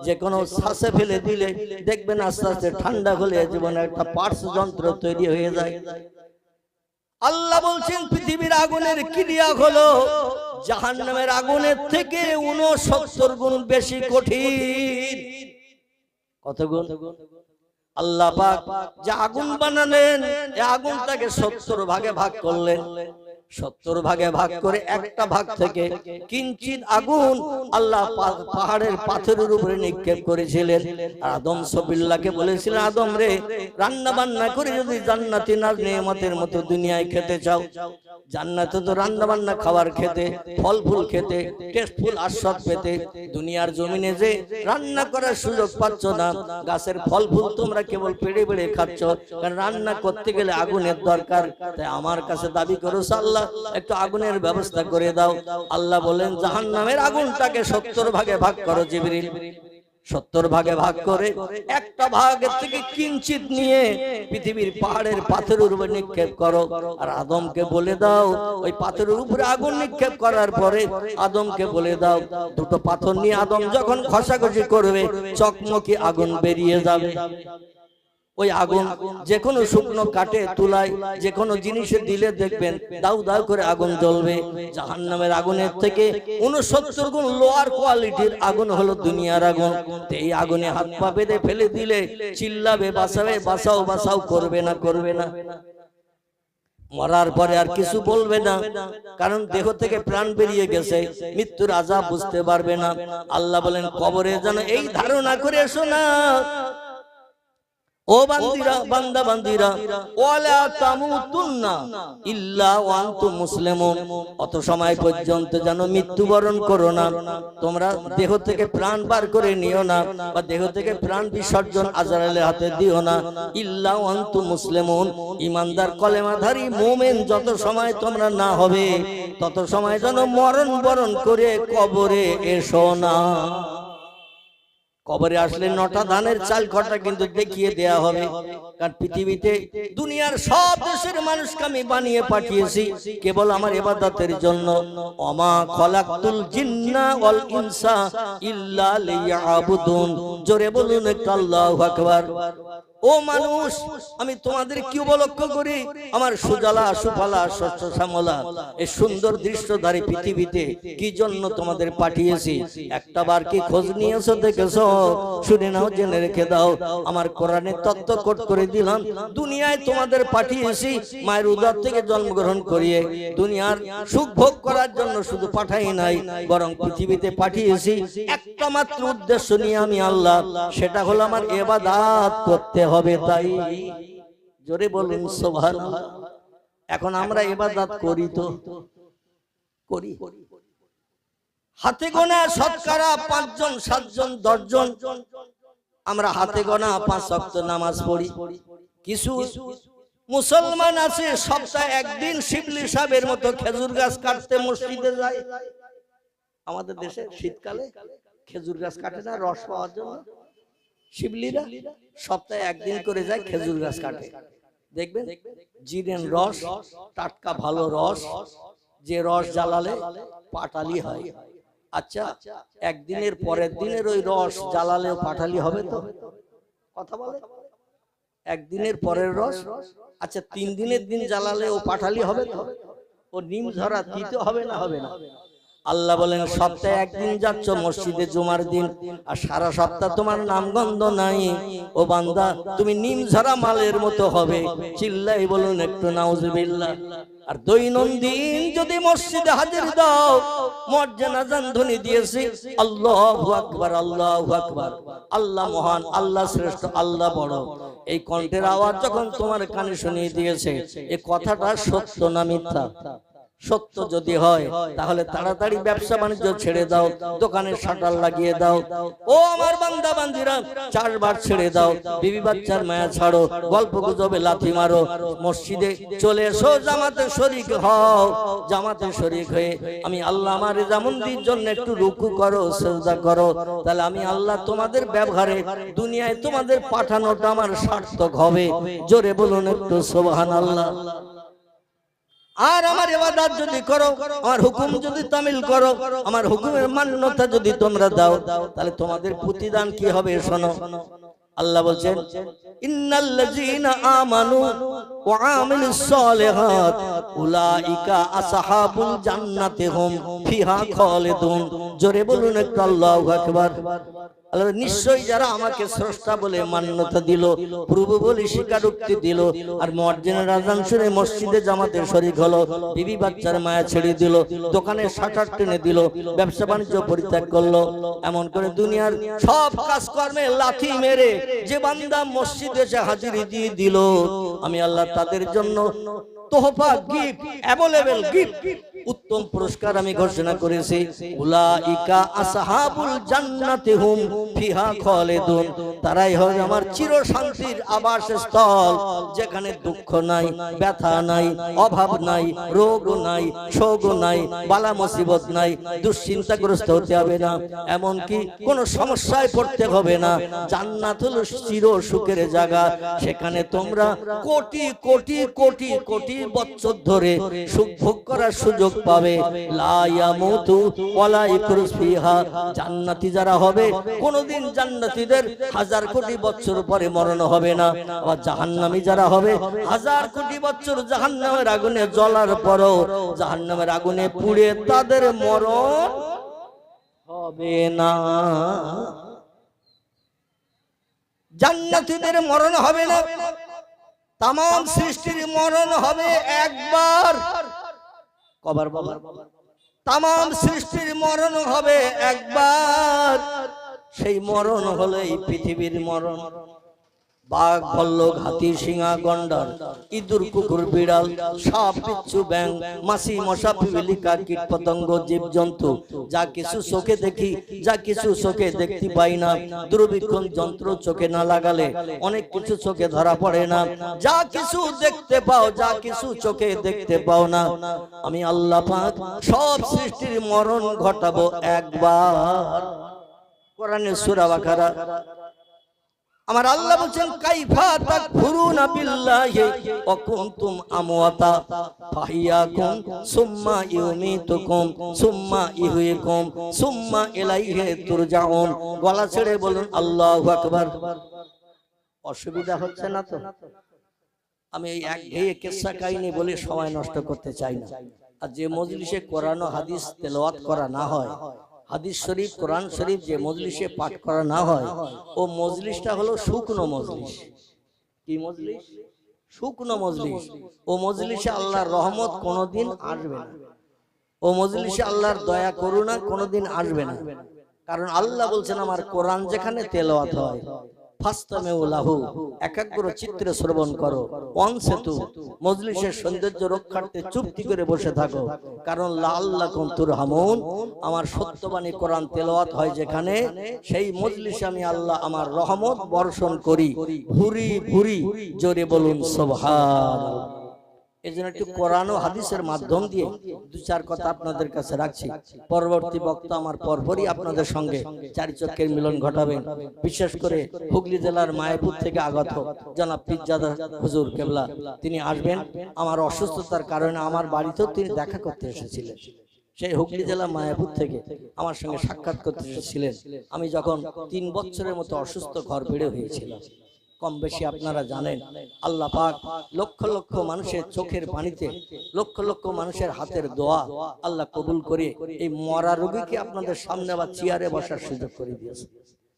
[SPEAKER 1] যে কোনো শ্বাসে ফেলে দিলে দেখবেন আস্তে আস্তে ঠান্ডা হলে জীবনে একটা পার্টস যন্ত্র তৈরি হয়ে যায়। আল্লাহ বলছেন পৃথিবীর আগুনের ক্রিয়া হলো জাহান্নামের আগুনের থেকে 69 গুণ বেশি কঠিন। কত গুণ? আল্লাহ পাক যে আগুন বানালেন, এই আগুনটাকে 70 ভাগে ভাগ করলেন। 70 ভাগে ভাগ করে একটা ভাগ থেকে কিঞ্চিত আগুন আল্লাহ পাহাড়ের পাথরের উপরে নিক্ষেপ করেছিলেন। আদম সবিল্লাহকে বলেছিলেন, আদম রে, রান্না বান্না করে যদি জান্নাতি নাজ নেয়ামতের মতো দুনিয়ায় খেতে চাও, জান্নাতে তো রান্না বান্না খাবার খেতে, ফল ফুল খেতে, টেস্টফুল আস্বাদ পেতে, দুনিয়ার জমিনে যে রান্না করার সুযোগ পাচ্ছ না, গাছের ফল ফুল তোমরা কেবল পেড়ে পেড়ে খাচ্ছ, কারণ রান্না করতে গেলে আগুনের দরকার। তাই আমার কাছে দাবি করো, আল্লাহ একটু আগুনের ব্যবস্থা করে দাও। আল্লাহ বলেন জাহান্নামের আগুনটাকে 70 ভাগে ভাগ করো জিবরিল। 70 ভাগে ভাগ করে একটা ভাগের থেকে কিঞ্চিত নিয়ে পৃথিবীর পাহাড়ের পাথরের উপরে নিক্ষেপ করো। আর আদমকে বলে দাও, ওই পাথরের উপরে আগুন নিক্ষেপ করার পরে আদমকে বলে দাও, দুটো পাথর নিয়ে আদম যখন ঘষাঘষি করবে চকমকি আগুন বেরিয়ে যাবে। ওই আগুন যে কোনো শুকনো কাঠে তুলায় যে কোনো জিনিসে দিলে দেখবেন দাউ দাউ করে আগুন জ্বলবে। জাহান্নামের আগুনের থেকে 69 গুণ লোয়ার কোয়ালিটির আগুন হলো দুনিয়ার আগুন। এই আগুনে হাত পা বেঁধে ফেলে দিলে চিল্লাবে, বাঁচাবে, বাঁচাও বাঁচাও করবে না, করবে না। মরার পরে আর কিছু বলবে না, কারণ দেহ থেকে প্রাণ বেরিয়ে গেছে, মৃত্যুর আযাব বুঝতে পারবে না। আল্লাহ বলেন কবরে যেন এই ধারণা করে এসো না, ও বান্দিরা, বান্দা বান্দিরা, ওয়ালা তামুতুন্না ইল্লা ওয়া আনতুম মুসলিমুন, অত সময় পর্যন্ত যেন মৃত্যুবরণ করো না। তোমরা দেহ থেকে প্রাণ বার করে নিও না, বা দেহ থেকে প্রাণ বিসর্জন আজরাইলের হাতে দিও না। ইল্লা ওয়া আনতুম মুসলিমুন, ঈমানদার কলেমাধারী মুমিন যত সময় তোমরা না হবে, তত সময় যেন মরণ বরণ করে কবরে এসো না। কবরে আসলে 9টা ধানের চাল খটা কিন্তু দেখিয়ে দেয়া হবে, কারণ পৃথিবীতে দুনিয়ার সব দেশের মানুষকে আমি বানিয়ে পাঠিয়েছি কেবল আমার ইবাদতের জন্য। ওমা খলাকতুল জিন্না ওয়াল ইনসা ইল্লা লিয়াবুদুন, জোরে বলুন একটু আল্লাহু আকবার। ও মানুষ, আমি তোমাদের কি উপলক্ষ করি, আমার সুজলা সুফলা শস্য শ্যামলা এই সুন্দর দৃশ্যধারী পৃথিবীতে কি জন্য তোমাদের পাঠিয়েছি, একটা বার কি খোঁজ নিয়েছো, দেখেছো? শুনে নাও, জেনে রেখে দাও। আমার কোরআনে তত্ত্ব কোট করে দিলাম, দুনিয়ায় তোমাদের পাঠিয়েছি মায়ের উদর থেকে জন্মগ্রহণ করিয়ে দুনিয়ার সুখ ভোগ করার জন্য শুধু পাঠাই নাই, বরং পৃথিবীতে পাঠিয়েছি একটা মাত্র উদ্দেশ্য নিয়ে আমি আল্লাহ, সেটা হলো আমার ইবাদত করতে হবে। তাই জোরে বলুন সুবহানাল্লাহ। এখন আমরা ইবাদত করি তো করি, হাতে গোনা শতকরা 5 জন 7 জন 10 জন আমরা হাতে গোনা 5 ওয়াক্ত নামাজ পড়ি। কিছু মুসলমান আছে সপ্তাহে একদিন শিবলি সাহেবের মতো খেজুর গাছ কাটতে মসজিদে যায়। আমাদের দেশে শীতকালে খেজুর গাছ কাটে না রস পাওয়ার জন্য, শিবলিরা সপ্তাহে একদিন করে যায় খেজুর গাছ কাটে। দেখবেন জিরেন রস, টাটকা ভালো রস, যে রস জ্বালালে পাটালি হয়। আচ্ছা, একদিনের পরের দিনের ওই রস জ্বালালেও পাটালি হবে তো? কথা বলে একদিনের পরের রস, আচ্ছা 3 দিনের দিন জ্বালালে ও পাটালি হবে তো? ও নিম ঝরা দিতে হবে না, হবে না? আল্লাহ বলেন সপ্তাহে একদিন যাচ্ছ মসজিদে জুমার দিন, আর সারা সপ্তাহ তোমার নামগন্ধ নাই, ও বান্দা তুমি নিমঝরা মালের মতো হবে। চিল্লাই বলুন একটু নাউজুবিল্লাহ। আর দৈনন্দিন যদি মসজিদে হাজির দাও, মুয়াজ্জিন আযান ধ্বনি দিয়েছে আল্লাহু আকবার আল্লাহু আকবার, আল্লাহ মহান, আল্লাহ শ্রেষ্ঠ, আল্লাহ বড়, এই কণ্ঠের আওয়াজ যখন তোমার কানে শুনিয়ে দিয়েছে, এই কথাটা সত্য না মিথ্যা? সত্য যদি হয় তাহলে তাড়াতাড়ি ব্যবসা বাণিজ্য ছেড়ে দাও, দোকানের শাটার লাগিয়ে দাও। ও আমার বান্দা বান্দিরা, চারবার ছেড়ে দাও, বিবি বাচ্চার মায়া ছাড়ো, গল্প গুজবে লাথি মারো, মসজিদে চলে এসো, জামাতে শরীক হও। জামাতে শরীক হয়ে আমি আল্লাহ আমার রেজামন্দির জন্য একটু রুকু করো, সিজদা করো, তাহলে আমি আল্লাহ তোমাদের ব্যবহারে দুনিয়ায় তোমাদের পাঠানোটা আমার সার্থক হবে। জোরে বলুন একটু সুবহানাল্লাহ। আর আমার ইবাদত যদি করো, আমার হুকুম যদি তামিল করো, আমার হুকুমের মান্যতা যদি তোমরা দাও, তাহলে তোমাদের প্রতিদান কি হবে শোনো। আল্লাহ বলছেন ইন্নাল্লাযীনা আমানু ওয়া আমিলুস সালিহাত উলাইকা আসহাবুল জান্নাতি হুম ফিহা খালিদুন। জোরে বলুন একটু আল্লাহু আকবার। আল্লাহ নিশ্চয়ই যারা আমাকে স্রষ্টা বলে মান্যতা দিল, প্রভু বলে স্বীকারোক্তি দিল, আর মুয়াজ্জিনের আযান শুনে মসজিদে জামাতে শরীক হলো, বিবি বাচ্চার মায়া ছেড়ে দিল, দোকানের শাটার টেনে দিল, ব্যবসা বাণিজ্য পরিত্যাগ করলো, এমন করে দুনিয়ার সব কাজকর্মে লাথি মেরে যে বান্দা মসজিদে এসে হাজিরি দিয়ে দিল, আমি আল্লাহ তাদের জন্য তোহফা, গিফট, অ্যাভেলেবল গিফট, উত্তম পুরস্কার আমি ঘোষণা করেছি। উলাইকা আসহাবুল জান্নাতি হুম ফিহা খালিদুন। তারাই হয় আমার চির শান্তির আবাসস্থল, যেখানে দুঃখ নাই, ব্যথা নাই, অভাব নাই, রোগ নাই, শোক নাই, বালা মুসিবত নাই, দুশ্চিন্তাগ্রস্ত হতে হবে না, এমনকি কোনো সমস্যায় পড়তে হবে না। জান্নাত হলো চির সুখের জায়গা, সেখানে তোমরা কোটি কোটি কোটি কোটি বছর ধরে সুখ ভোগ করার সুযোগ পাবে। লা ইয়ামুতু ওয়ালা ইয়াকুরু ফিহা। জান্নাতি যারা হবে কোনদিন জান্নাতীদের হাজার কোটি বছর পরে মরণ হবে না। আর জাহান্নামী যারা হবে হাজার কোটি বছর জাহান্নামের আগুনে জ্বলার পরও জাহান্নামের আগুনে পুড়ে তাদের মরণ হবে না। জান্নাতীদের মরণ হবে না, তাম সৃষ্টির মরণ হবে একবার। কবার বাবা? তাম সৃষ্টির মরণ হবে একবার। সেই মরণ হলো এই পৃথিবীর মরণ। বাঘ, ভাল্লুক, হাতি, সিংহ, গন্ডার, ইঁদুর, কুকুর, বিড়াল, সাপ, বিচ্ছু, ব্যাঙ, মাছি, মশা, পিপিলিকা, কীট পতঙ্গ, জীবজন্তু, যা কিছু চোখে দেখি, যা কিছু চোখে দেখতে পাই না, দূরবীক্ষণ যন্ত্র চোখে না লাগালে অনেক কিছু চোখে ধরা পড়ে না, যা কিছু দেখতে পাও, যা কিছু চোখে দেখতে পাও না, আমি আল্লাহ পাক সব সৃষ্টির মরণ ঘটাবো একবার। কোরআনের সূরা বাকারা আমার আল্লাহ বলেন কাইফা তাকফুরুনা বিল্লাহি ওয়া কুনতুম আমওয়াতা ফাহিয়াকুম সুম্মা ইউমিতুকুম সুম্মা ইহয়িকুম সুম্মা ইলাইহি তুরজাউন। গলা ছেড়ে বলুন আল্লাহু আকবার। অসুবিধা হচ্ছে না তো? আমি এই একঘেয়ে কিসসা কাহিনী বলে সময় নষ্ট করতে চাই না। আর যে মজলিসে কোরআন ও হাদিস তেলাওয়াত করা না হয়, হাদিস শরীফ, কোরআন শরীফ যে মজলিসে পাঠ করা না হয়, ও মজলিসটা হলো শুকনো মজলিস। কি মজলিস? শুকনো মজলিস। ও মজলিসে আল্লাহর রহমত কোনোদিন আসবে না, ও মজলিসে আল্লাহর দয়া করুণা কোনোদিন আসবে না। কারণ আল্লাহ বলছেন আমার কোরআন যেখানে তেলাওয়াত হয় ফাস্তামিউ লাহু, একাগ্র চিত্রে শ্রবণ করো, অনসেতু, মজলিসের সৌন্দর্য রক্ষার্থে চুপটি করে বসে থাকো, কারণ লাআল্লাকুম তুরহামুন। আমার সত্যবাণী কোরআন তেলাওয়াত হয় যেখানে, সেই মজলিসে আমি আল্লাহ আমার রহমত বর্ষণ করি ভুরি ভুরি। জোরে বলুন সুবহানাল্লাহ। এই জন্য একটু কোরআন ও হাদিসের মাধ্যম দিয়ে দু চার কথা আপনাদের কাছে রাখছি। পরবর্তী বক্তা আমার পরপরই আপনাদের সঙ্গে চারি চক্কের মিলন ঘটাবেন। বিশেষ করে হুগলি জেলার মায়াপুর থেকে আগত জনাব পীরজাদা হুজুর কেবলা, তিনি আসবেন। আমার অসুস্থতার কারণে আমার বাড়িতেও তিনি দেখা করতে এসেছিলেন। সেই হুগলি জেলা মায়াপুর থেকে আমার সঙ্গে সাক্ষাৎ করতে এসেছিলেন আমি যখন 3 বছরের মতো অসুস্থ ঘর বেড়ে হয়েছিলাম। কম বেশি আপনারা জানেন। আল্লাহ পাক লক্ষ লক্ষ মানুষের চোখের পানিতে, লক্ষ লক্ষ মানুষের হাতের দোয়া আল্লাহ কবুল করে এই মরা রোগীকে আপনাদের সামনে আবার চেয়ারে বসার সুযোগ করে দিয়েছে।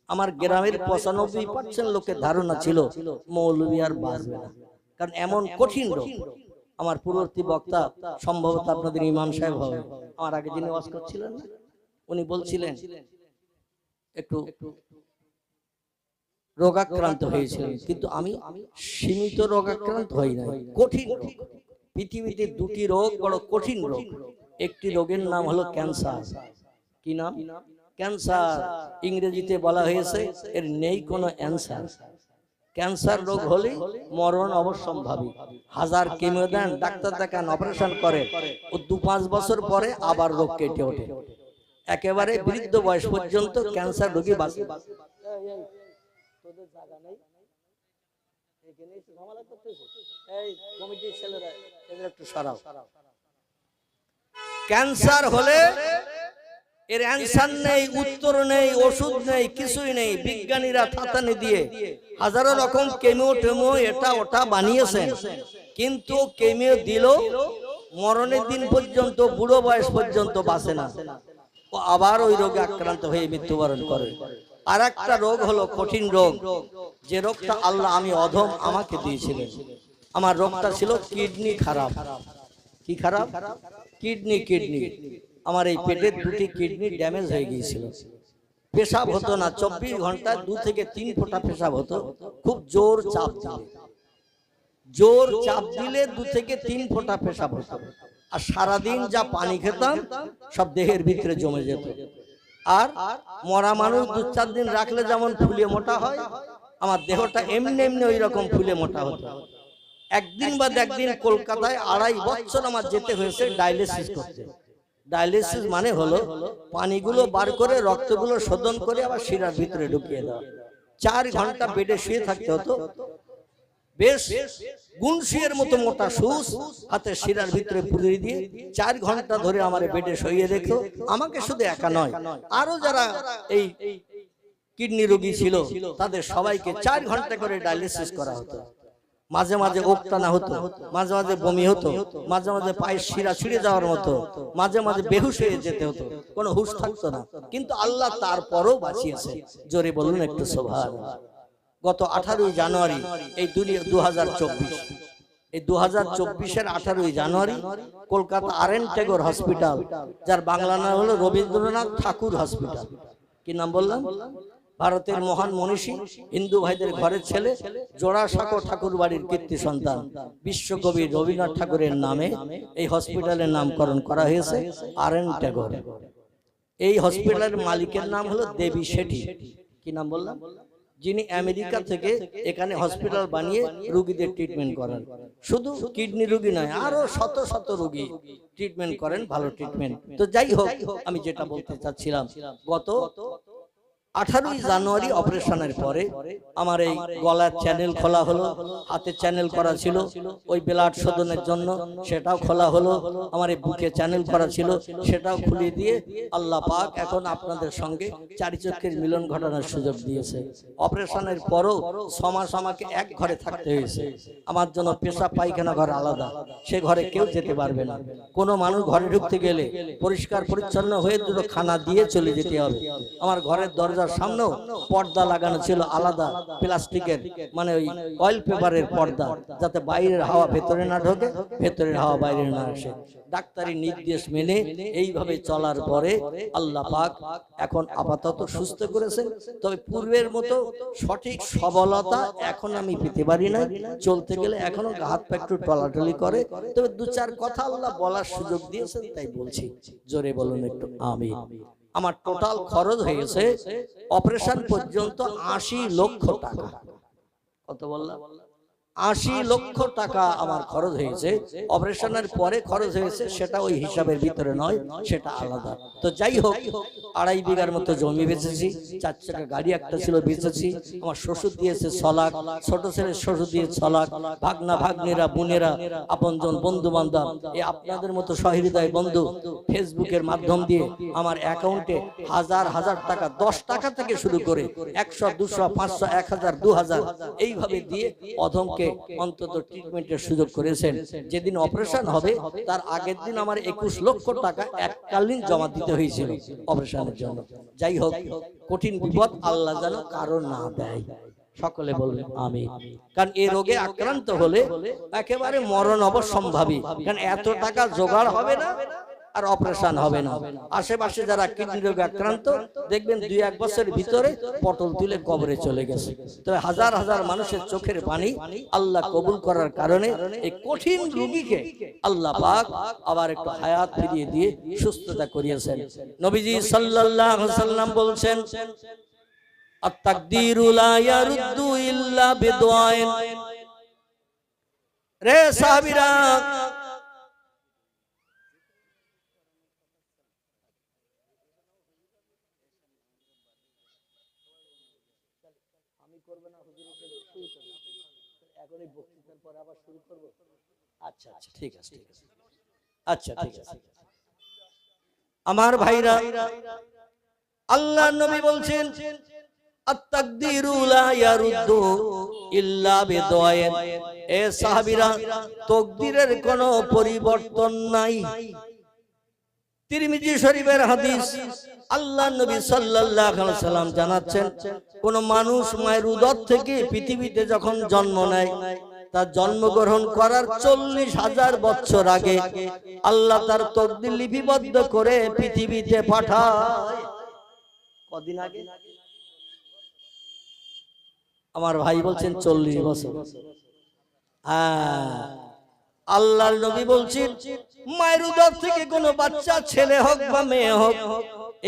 [SPEAKER 1] আমার গ্রামের 95% লোকের ধারণা ছিল মৌলভী আর বাঁচবে না, কারণ এমন কঠিন রোগ। আমার পূর্ববর্তী বক্তা সম্ভবত আপনাদের ইমাম সাহেব হবে, আমার আগে যিনি ওয়াজ করছিলেন না, উনি বলছিলেন একটু রোগাক্রান্ত হয়েছিলেন, কিন্তু আমি সীমিত রোগাক্রান্ত হই না, কঠিন রোগ। পৃথিবীতে দুটি রোগ বড় কঠিন রোগ। একটি রোগের নাম হলো ক্যান্সার। কি নাম? ক্যান্সার। ইংরেজিতে বলা হয়েছে এর নেই কোনো অ্যান্সার। ক্যান্সার রোগ হলে মরণ অবশ্যম্ভাবী। হাজার কেমো দেন, ডাক্তার দেখান, অপারেশন করে, ও 2-5 বছর পরে আবার রোগ কেটে ওঠে। একেবারে বৃদ্ধ বয়স পর্যন্ত ক্যান্সার রোগী বাঁচে। ক্যান্সার হলে এর অ্যান্সার নেই, উত্তর নেই, ওষুধ নেই, কিছুই নেই। বিজ্ঞানীরা থাতানি দিয়ে হাজারো রকম কেমো টেমো এটা ওটা বানিয়েছেন, কিন্তু কেমো দিল মরণের দিন পর্যন্ত, বুড়ো বয়স পর্যন্ত বাঁচে না, ও আবার ওই রোগে আক্রান্ত হয়ে মৃত্যুবরণ করে। আর একটা রোগ হলো কঠিন রোগ, যে রোগটা আল্লাহ আমি অধম আমাকে দিয়েছিলেন। আমার রোগটা ছিল কিডনি খারাপ। কি খারাপ? কিডনি। আমার এই পেটের দুটি কিডনি ড্যামেজ হয়ে গিয়েছিল। পেশাব হতো না, 24 ঘন্টায় 2 থেকে 3 ফোঁটা পেশাব হতো। খুব জোর চাপ দিলে 2 থেকে 3 ফোঁটা পেশাব হতো। আর সারাদিন যা পানি খেতাম সব দেহের ভিতরে জমে যেত। আর মরা মানুষ 2-4 দিন রাখলে যেমন ফুলে মোটা হয়, আমার দেহটা এমনি এমনি ওই রকম ফুলে মোটা হতো। একদিন বাদ একদিন কলকাতায় 2.5 বছর আমার যেতে হয়েছে ডায়ালিসিস করতে। ডায়ালিসিস মানে হলো পানিগুলো বার করে রক্তগুলো শোধন করে আবার শিরার ভিতরে ঢুকিয়ে দেওয়া। 4 ঘন্টা বেডে শুয়ে থাকতে হতো। বেশ গুনশিয়ের মতো মোটা সুচ হাতে শিরার ভিতরে পুরিয়ে দিয়ে 4 ঘন্টা ধরে আমার বেডে শুইয়ে রেখো। আমাকে শুধু একা নয়, আরো যারা এই কিডনি রোগী ছিল তাদের সবাইকে 4 ঘন্টা করে ডায়ালিসিস করা হতো। মাঝে মাঝে ওকটানা হতো, মাঝে মাঝে বমি হতো, মাঝে মাঝে পায়ের শিরা ছিঁড়ে যাওয়ার মতো, মাঝে মাঝে বেহুশ হয়ে যেতে হতো, কোনো হুঁশ থাকতো না। কিন্তু আল্লাহ তারপরও বাঁচিয়েছে। জোরে বলুন একটু সুবহানাল্লাহ। গত 18 জানুয়ারি এই 2024, এই 2024-এর 18 জানুয়ারি কলকাতা আর.এন. টেগোর হসপিটাল, যার বাংলা নাম হলো রবীন্দ্রনাথ ঠাকুর হসপিটাল। কি নাম বললাম? ভারতের মহান মনীষী, হিন্দু ভাইদের ঘরের ছেলে, জোড়াসাঁকো ঠাকুর বাড়ির কীর্তি সন্তান বিশ্বকবি রবীন্দ্রনাথ ঠাকুরের নামে এই হসপিটালের নামকরণ করা হয়েছে আর.এন. টেগোর। এই হসপিটালের মালিকের নাম হলো দেবী শেঠি। কি নাম বললাম? যিনি আমেরিকা থেকে এখানে হসপিটাল বানিয়ে রোগীদের ট্রিটমেন্ট করেন। শুধু কিডনি রোগী নয়, আরো শত শত রোগী ট্রিটমেন্ট করেন, ভালো ট্রিটমেন্ট। তো যাই হোক, আমি যেটা বলতে চাচ্ছিলাম, গত 18 জানুয়ারি অপারেশনের পরে আমার এই গলার চ্যানেল খোলা হলো, হাতে চ্যানেল করা ছিল ওই ব্লাড শোধনের জন্য, সেটাও খোলা হলো। আমার এই বুকে চ্যানেল করা ছিল, সেটাও খুলে দিয়ে আল্লাহ পাক এখন আপনাদের সঙ্গে চারিচক্ষের মিলন ঘটানোর সুযোগ দিয়েছে। অপারেশনের পরও 6 মাস আমাকে এক ঘরে থাকতে হয়েছে। আমার জন্য পেশাব পায়খানা ঘর আলাদা, সে ঘরে কেউ যেতে পারবে না। কোনো মানুষ ঘরে ঢুকতে গেলে পরিষ্কার পরিচ্ছন্ন হয়ে দুটো খানা দিয়ে চলে যেতে হবে। আমার ঘরের দরজা সামনেও পর্দা লাগানো ছিল আলাদা, প্লাস্টিকের, মানে ওই অয়েল পেপারের পর্দা, যাতে বাইরের হাওয়া ভেতরে না ঢোকে, ভেতরের হাওয়া বাইরে না আসে। ডাক্তারি নির্দেশ মেনে এইভাবে চলার পরে আল্লাহ পাক এখন আপাতত সুস্থ করেছেন। তবে পূর্বের মতো সঠিক সবলতা এখন আমি পেতে পারি না। চলতে গেলে এখনো হাত পা একটু টলাটলি করে, তবে 2-4 কথা আল্লাহ বলার সুযোগ দিয়েছেন, তাই বলছি। জোরে বলুন একটু আমিন। আমার টোটাল খরচ হয়েছে অপারেশন পর্যন্ত 80 লক্ষ টাকা। কত বললাম? 80 লক্ষ টাকা আমার খরচ হয়েছে, অপারেশনের পরে খরচ হয়েছে, সেটা ওই হিসাবের ভিতরে নয়, সেটা আলাদা। তো যাই হোক, 2.5 বিঘার মতো জমি বেচেছি, 4 চাকা গাড়ি একটা ছিল বেচেছি, আমার শ্বশুর দিয়েছে 6 লাখ, ছোট ছেলের শ্বশুর দিয়ে 6 লাখ, ভাগনা ভাগ্নেরা বোনেরা আপনজন বন্ধু বান্ধব, এই আপনাদের মতো সহৃদয় বন্ধু ফেসবুকের মাধ্যম দিয়ে আমার অ্যাকাউন্টে হাজার হাজার টাকা, 10 টাকা থেকে শুরু করে 100 200 500 1000 2000 এইভাবে দিয়ে অধমকে অন্তত ট্রিটমেন্টের সুযোগ করেছেন। যেদিন অপারেশন হবে তার আগের দিন আমার 21 লক্ষ টাকা এককালীন জমা দিতে হয়েছিল অপারেশনের জন্য। যাই হোক, কঠিন বিপদ আল্লাহ যেন কারণ না দেয়, সকলে বলবেন আমিন। কারণ এই রোগে আক্রান্ত হলে একেবারে মরণ অবশ্যম্ভাবী, কারণ এত টাকা জোগাড় হবে না আর অপারেশন হবে না। আশেপাশে যারা কিডনি রোগে আক্রান্ত দেখবেন 2-1 বছরের ভিতরে পটল তুলে কবরে চলে গেছে। তবে হাজার হাজার মানুষের চোখের পানি আল্লাহ কবুল করার কারণে এই কঠিন রোগীকে আল্লাহ পাক আবার একটু হায়াত ফিরিয়ে দিয়ে সুস্থতা করিয়েছেন। নবীজি সাল্লাল্লাহু আলাইহি ওয়াসাল্লাম বলছেন, আত-তাকদীরু লা ইয়ারুদ্দু ইল্লা বিদুআইন। রে সাহাবীরা, আচ্ছা আচ্ছা ঠিক আছে, আচ্ছা ঠিক আছে। আমার ভাইরা, আল্লাহ নবী বলছেন, আত-তাকদীরু লা ইয়ারুদ্দু ইল্লা বিদুআইন। এ সাহাবীরা, তাকদীরের কোনো পরিবর্তন নাই। তিরমিজি শরীফের হাদিস, আল্লাহ নবী সাল্লাল্লাহু আলাইহি ওয়াসাল্লাম জানাচ্ছেন, কোন মানুষ মায়ের উদর থেকে পৃথিবীতে যখন জন্ম নেয়, তার জন্মগ্রহণ করার 40,000 বছর আগে আল্লাহ তার তাকদীর লিপিবদ্ধ করে পৃথিবীতে পাঠায়। কদিন আগে? আমার ভাই বলছেন 40 বছর। আল্লাহর নবী বলছেন, মায়ের উদর থেকে কোনো বাচ্চা, ছেলে হোক বা মেয়ে হোক,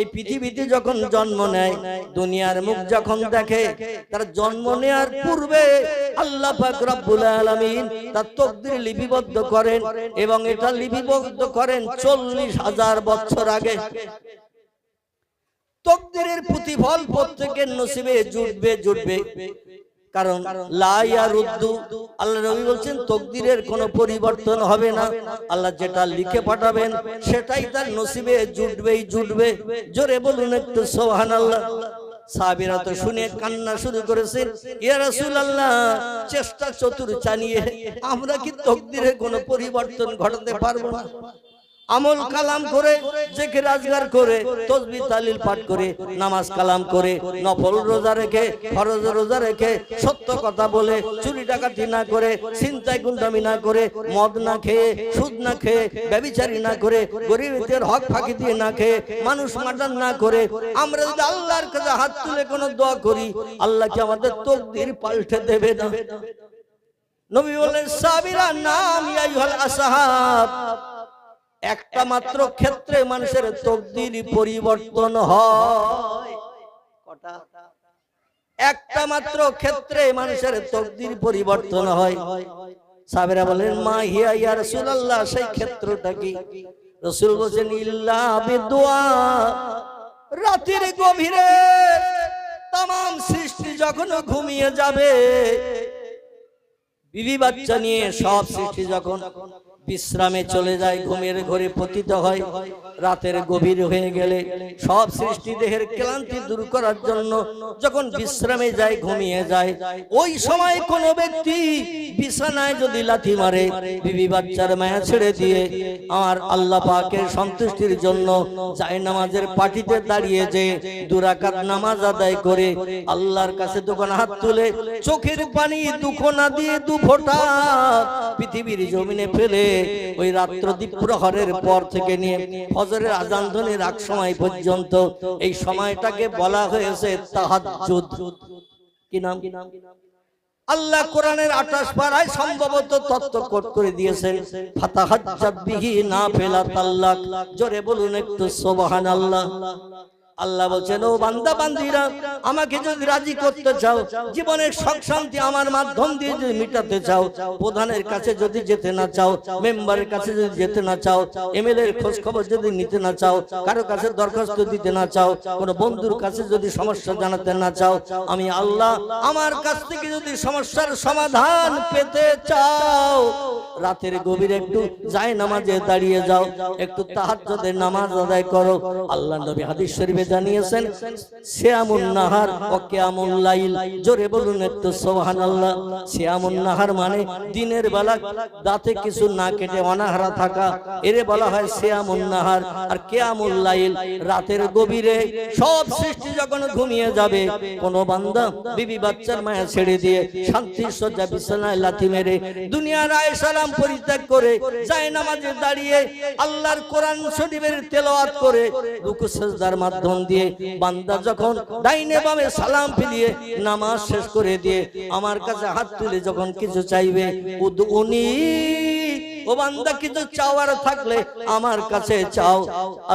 [SPEAKER 1] এই পৃথিবীতে যখন জন্ম নেয়, দুনিয়ার মুখ যখন দেখে, তার জন্ম নেয়ার পূর্বে আল্লাহ পাক রব্বুল আলামিন তার তাকদীর লিপিবদ্ধ করেন, এবং এটা লিপিবদ্ধ করেন 40,000 বছর আগে। তাকদীরের প্রতিফল প্রত্যেকের নসিবে জুটবে, কারণ লা ইয়ারুদ্দু, আল্লাহ নবী বলছেন তাকদীরের কোনো পরিবর্তন হবে না। আল্লাহ যেটা লিখে পাঠাবেন সেটাই তার নসিবে জুটবে। জোরে বলুন একটু সুবহানাল্লাহ। সাহাবীরা তো শুনে কান্না শুরু করেছেন, ইয়া রাসূলুল্লাহ, চেষ্টা চতুর চালিয়ে আমরা কি তাকদীরের কোনো পরিবর্তন ঘটাতে পারবো না? আমল কালাম করে, জিকির আজগার করে, তাসবিহ তাহলিল পাঠ করে, নামাজ কালাম করে, নফল রোজা রেখে, ফরজ রোজা রেখে, সত্য কথা বলে, চুরি ডাকাতি না করে, ছিনতাই গুন্ডামি না করে, মদ না খেয়ে, সুদ না খেয়ে, ব্যভিচারী না করে, গরিবদের হক ফাঁকি দিয়ে না খেয়ে, মানুষ মার্ডার না করে, আমরা যদি আল্লাহর কাছে হাত তুলে কোনো দোয়া করি, আল্লাহ কি আমাদের তাকদীর পাল্টে দেবে না? নবী বলেন, সাহাবীরা, নাম ইয়া আইয়ুহাল আসহাব, একটা মাত্র ক্ষেত্রে মানুষের তাকদীর পরিবর্তন হয়। কটা? একটা মাত্র ক্ষেত্রে মানুষের তাকদীর পরিবর্তন হয়। সাহাবীরা বলেন, মা হিয়া ইয়া রাসূলুল্লাহ, সেই ক্ষেত্রটা কি? রাসূল বলেন, ইল্লা বিদুআ। রাতের গভীরে তাম সৃষ্টি যখন ঘুমিয়ে যাবে, বিবি বাচ্চা নিয়ে সব সৃষ্টি যখন বিশ্রামে চলে যায়, ঘুমের ঘরে পতিত হয়, রাতের গভীর হয়ে গেলে সব সৃষ্টি দেহের ক্লান্তি দূর করার জন্য যখন বিশ্রামে যায়, ঘুমিয়ে যায়, ওই সময় কোন ব্যক্তি বিছানায় যদি লাথি মারে, বিবি বাচ্চার মায়া ছেড়ে দিয়ে আমার আল্লাহ পাকের সন্তুষ্টির জন্য জায়নামাজের পাটিতে দাঁড়িয়ে যে 2 রাকাত নামাজ আদায় করে আল্লাহর কাছে দোকান হাত তুলে চোখের পানি দুঃখ না দিয়ে 2 ফোঁটা পৃথিবীর জমিনে ফেলে, ওই রাত্র দ্বীপ্রহরের পর থেকে নিয়ে ফজরের আযান ধ্বনির আগ সময় পর্যন্ত এই সময়টাকে বলা হয়েছে তাহাজ্জুদ। কি নাম? আল্লাহ কোরআনের 28 পারায় সম্ভবত তত্ত্ব কোট করে দিয়েছেন, ফাতাহাজ্জাত বিহি নাফিলাতাল্লাক। জোরে বলুন একটু সুবহানাল্লাহ। আল্লাহ বলছেন, ও বান্দা বান্দিরা, আমাকে যদি রাজি করতে চাও, জীবনের সুখ শান্তি আমার মাধ্যম দিয়ে যদি মিটাতে চাও, প্রধানের কাছে যদি যেতে না চাও, মেম্বারের কাছে যদি যেতে না চাও, এমএলএ এর খোঁজ খবর যদি নিতে না চাও, কারো কাছে দরখাস্ত দিতে না চাও, কোনো বন্ধুর কাছে যদি সমস্যা জানাতে না চাও, আমি আল্লাহ আমার কাছ থেকে যদি সমস্যার সমাধান পেতে চাও, রাতের গভীরে একটু জায়নামাজে দাঁড়িয়ে যাও, একটু তাহাজ্জুদের নামাজ আদায় করো। আল্লাহ নবী হাদিস শরীফে জানিয়েছেন, সিয়ামুন নাহার ওয়া কিয়ামুল লাইল। জোরে বলুন একটু সুবহানাল্লাহ। সিয়ামুন নাহার মানে দিনের বেলা দাঁতে কিছু না কেটে অনাহারা থাকা, এরে বলা হয় সিয়ামুন নাহার। আর কিয়ামুল লাইল, রাতের গভীরে সব সৃষ্টি যখন ঘুমিয়ে যাবে, কোন বান্দা বিবি বাচ্চার মায়া ছেড়ে দিয়ে শান্তির শয্যা বিছানায় লাথি মেরে দুনিয়ার আয়েশারাম পরিত্যাগ করে জায়নামাজে দাঁড়িয়ে আল্লাহর কোরআন শরীফের তেলাওয়াত করে রুকু সিজদার মাধ্যম দিয়ে বান্দা যখন ডাইনে বামে সালাম ফিরিয়ে নামাজ শেষ করে দিয়ে আমার কাছে হাত তুলে যখন কিছু চাইবে, উদউনি, ও বান্দা কিছু চাওয়ার থাকলে আমার কাছে চাও,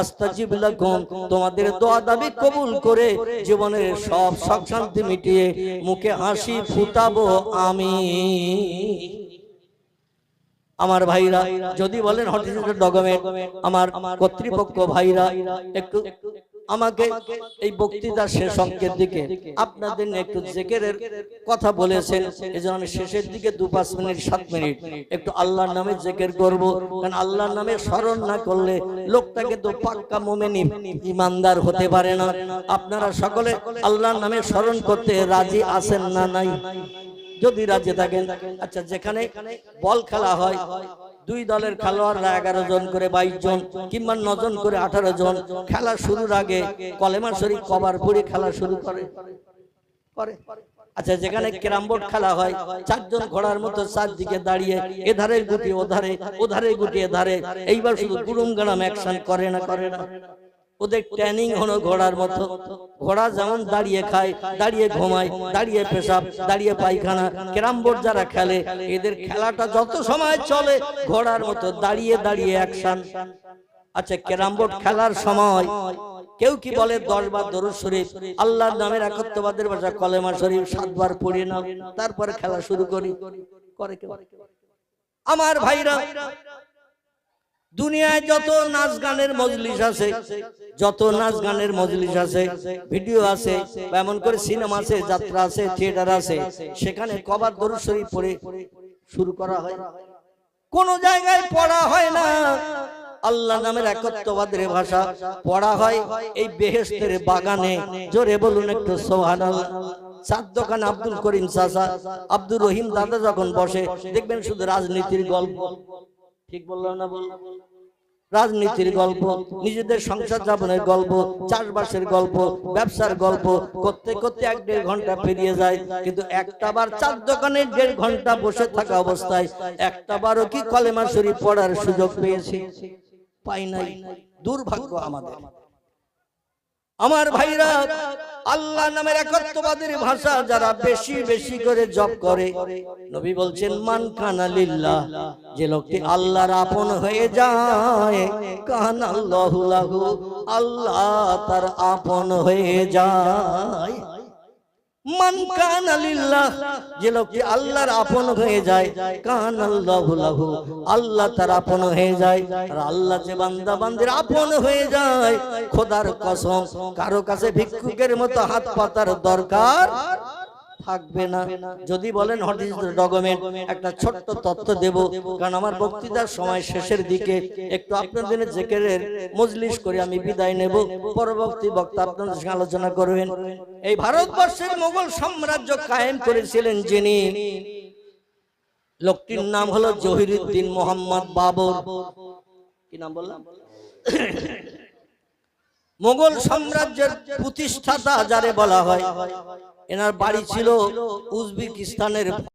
[SPEAKER 1] আস্তাজিব লাকুম, তোমাদের দোয়া দাবি কবুল করে জীবনের সব সুখ শান্তি মিটিয়ে মুখে হাসি ফুটাবো আমি। আমার ভাইরা, যদি বলেন হটিস্টিক ডকুমেন্ট, আমার কর্তৃপক্ষ ভাইরা, একটু আমাকে এই বক্তৃতা শেষ অঙ্কের দিকে আপনাদের একটু জিকিরের কথা বলেছেন, এজন্য আমি শেষের দিকে 2-5 মিনিট 7 মিনিট একটু আল্লাহর নামে জিকির করব। কারণ আল্লাহর নামে স্মরণ না করলে লোকটাকে তো পাক্কা মুমিন ইমানদার হতে পারে না। আপনারা সকলে আল্লাহর নামে স্মরণ করতে রাজি আছেন না নাই? যদি রাজি থাকেন, আচ্ছা, যেখানে বল খেলা হয়, 2 দলের খেলোয়াড়রা 11 জন করে 22 জন কিংবা 9 জন করে 18 জন, খেলা শুরুর আগে কলেমা শরীফ কবার পড়ে খেলা শুরু করে। আচ্ছা, যেখানে ক্যারাম বোর্ড খেলা হয়, 4 জন ঘোড়ার মতো চারদিকে দাঁড়িয়ে এধারে গুটি ওধারে, ওধারে গুটি এধারে, এইবার শুধু গুড়ুম গাড়াম অ্যাকশন করে না? ওদের ট্রেনিং হলো ঘোড়ার মতো। ঘোড়া যেমন দাঁড়িয়ে খায়, দাঁড়িয়ে ঘুমায়, দাঁড়িয়ে পেশাব, দাঁড়িয়ে পায়খানা, ক্যারাম বোর্ড যারা খেলে এদের খেলাটা যত সময় চলে ঘোড়ার মতো দাঁড়িয়ে দাঁড়িয়ে অ্যাকশন। আচ্ছা, ক্যারাম বোর্ড খেলার সময় কেউ কি বলে 10 বার দরুদ শরীফ, আল্লাহর নামের একত্ববাদের ভাষা কলেমা শরীফ 7 বার পড়ি না, তারপরে খেলা শুরু করি? করে কেউ? আমার ভাইরা, দুনিয়ায় যত নাচ গানের মজলিস আছে, যত নাচ গানের মজলিস আছে, ভিডিও আছে, এমন করে সিনেমা আছে, যাত্রা আছে, থিয়েটার আছে, সেখানে কবার দরুদ শরীফ পড়ে শুরু করা হয়? কোন জায়গায় পড়া হয় না। আল্লাহ নামের একত্ববাদের ভাষা পড়া হয় এই বেহেশতের বাগানে। জোরে বলুন একটু সুবহানাল্লাহ। চার দোকান আব্দুল করিম চাচা, আব্দুর রহিম দাদা যখন বসে দেখবেন শুধু রাজনীতির গল্প। ঠিক বললাম না? বল, রাজনীতির গল্প, নিজেদের সংসার যাপনের গল্প, চাষবাসের গল্প, ব্যবসার গল্প করতে করতে 1-1.5 ঘন্টা পেরিয়ে যায়, কিন্তু একটা বার চার দোকানে 1.5 ঘন্টা বসে থাকা অবস্থায় একটা বারও কি কলেমা শরীফ পড়ার সুযোগ পেয়েছি? পাই নাই। দুর্ভাগ্য আমাদের। আমার ভাইরা, আল্লাহ নামের একত্ববাদের ভাষা যারা বেশি বেশি করে জপ করে, নবী বলছেন, মান কানা লিল্লাহ, যে লোকটি আল্লাহর আপন হয়ে যায়, কানাল্লাহু লাহু, আল্লাহ তার আপন হয়ে যায়। মান কানা লিল্লাহ, যে লোকটি আল্লাহর আপন হয়ে যায়, কানাল্লাহু লাহু, আল্লাহ তার আপন হয়ে যায়। আর আল্লাহ যে বান্দা বান্দির আপন হয়ে যায়, খোদার কসম কারো কাছে ভিক্ষুকের মতো হাত পাতার দরকার থাকবে না। যদি বলেন হটিস্টিক ডকুমেন্ট, একটা ছোট্ট তথ্য দেব, কারণ আমার বক্তৃতার সময় শেষের দিকে একটু আপনাদের জিকিরের মজলিস করে আমি বিদায় নেব। পরবর্তী বক্তা আপনাদের সঙ্গে আলোচনা করবেন। এই ভারতবর্ষের মোগল সাম্রাজ্য কায়েম করেছিলেন যিনি, লোকটির নাম হলো জহিরুদ্দিন মোহাম্মদ বাবর। কি নাম বললাম? মোগল সাম্রাজ্যের প্রতিষ্ঠাতা যারে বলা হয়, এনার বাড়ি ছিল উজবেকিস্তানের